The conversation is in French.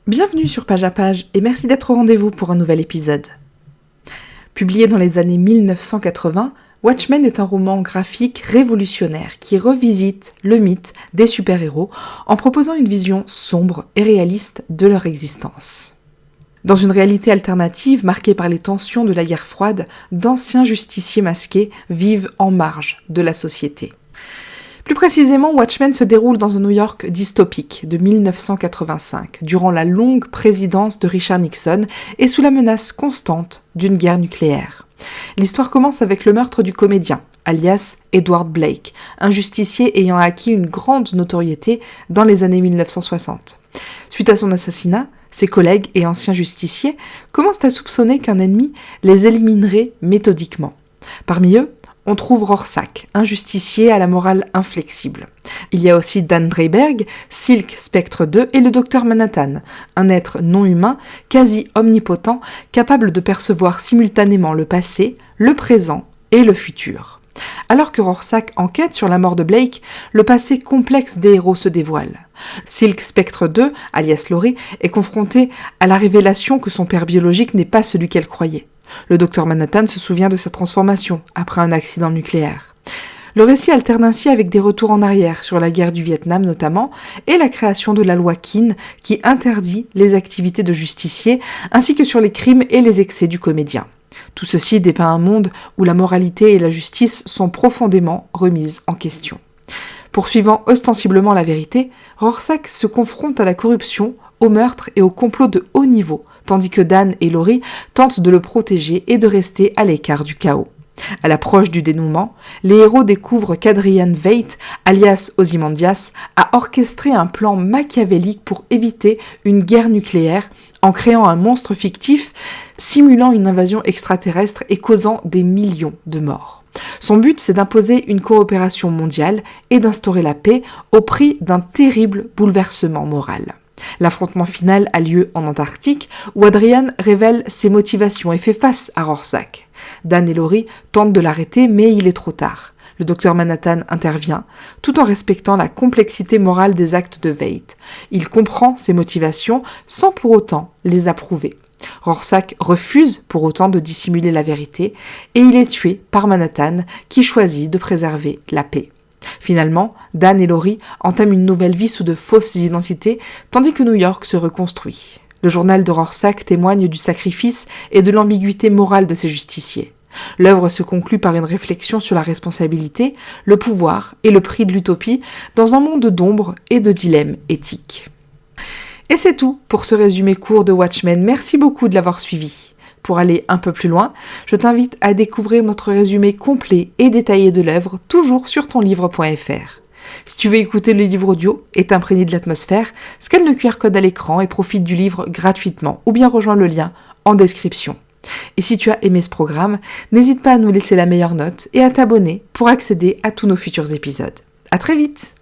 Bienvenue sur Page à Page et merci d'être au rendez-vous pour un nouvel épisode. Publié dans les années 1980, Watchmen est un roman graphique révolutionnaire qui revisite le mythe des super-héros en proposant une vision sombre et réaliste de leur existence. Dans une réalité alternative marquée par les tensions de la guerre froide, d'anciens justiciers masqués vivent en marge de la société. Plus précisément, Watchmen se déroule dans un New York dystopique de 1985, durant la longue présidence de Richard Nixon et sous la menace constante d'une guerre nucléaire. L'histoire commence avec le meurtre du comédien, alias Edward Blake, un justicier ayant acquis une grande notoriété dans les années 1960. Suite à son assassinat, ses collègues et anciens justiciers commencent à soupçonner qu'un ennemi les éliminerait méthodiquement. Parmi eux, on trouve Rorschach, un justicier à la morale inflexible. Il y a aussi Dan Dreiberg, Silk Spectre 2 et le Docteur Manhattan, un être non humain, quasi omnipotent, capable de percevoir simultanément le passé, le présent et le futur. Alors que Rorschach enquête sur la mort de Blake, le passé complexe des héros se dévoile. Silk Spectre 2, alias Laurie, est confronté à la révélation que son père biologique n'est pas celui qu'elle croyait. Le docteur Manhattan se souvient de sa transformation après un accident nucléaire. Le récit alterne ainsi avec des retours en arrière sur la guerre du Vietnam notamment et la création de la loi Keane qui interdit les activités de justicier ainsi que sur les crimes et les excès du comédien. Tout ceci dépeint un monde où la moralité et la justice sont profondément remises en question. Poursuivant ostensiblement la vérité, Rorschach se confronte à la corruption, au meurtre et au complot de haut niveau, tandis que Dan et Laurie tentent de le protéger et de rester à l'écart du chaos. À l'approche du dénouement, les héros découvrent qu'Adrian Veidt, alias Ozymandias, a orchestré un plan machiavélique pour éviter une guerre nucléaire en créant un monstre fictif simulant une invasion extraterrestre et causant des millions de morts. Son but, c'est d'imposer une coopération mondiale et d'instaurer la paix au prix d'un terrible bouleversement moral. L'affrontement final a lieu en Antarctique, où Adrian révèle ses motivations et fait face à Rorschach. Dan et Laurie tentent de l'arrêter, mais il est trop tard. Le docteur Manhattan intervient, tout en respectant la complexité morale des actes de Veidt. Il comprend ses motivations, sans pour autant les approuver. Rorschach refuse pour autant de dissimuler la vérité, et il est tué par Manhattan, qui choisit de préserver la paix. Finalement, Dan et Laurie entament une nouvelle vie sous de fausses identités, tandis que New York se reconstruit. Le journal de Rorschach témoigne du sacrifice et de l'ambiguïté morale de ces justiciers. L'œuvre se conclut par une réflexion sur la responsabilité, le pouvoir et le prix de l'utopie dans un monde d'ombre et de dilemmes éthiques. Et c'est tout pour ce résumé court de Watchmen. Merci beaucoup de l'avoir suivi. Pour aller un peu plus loin, je t'invite à découvrir notre résumé complet et détaillé de l'œuvre, toujours sur tonlivre.fr. Si tu veux écouter le livre audio et t'imprégner de l'atmosphère, scanne le QR code à l'écran et profite du livre gratuitement, ou bien rejoins le lien en description. Et si tu as aimé ce programme, n'hésite pas à nous laisser la meilleure note et à t'abonner pour accéder à tous nos futurs épisodes. À très vite!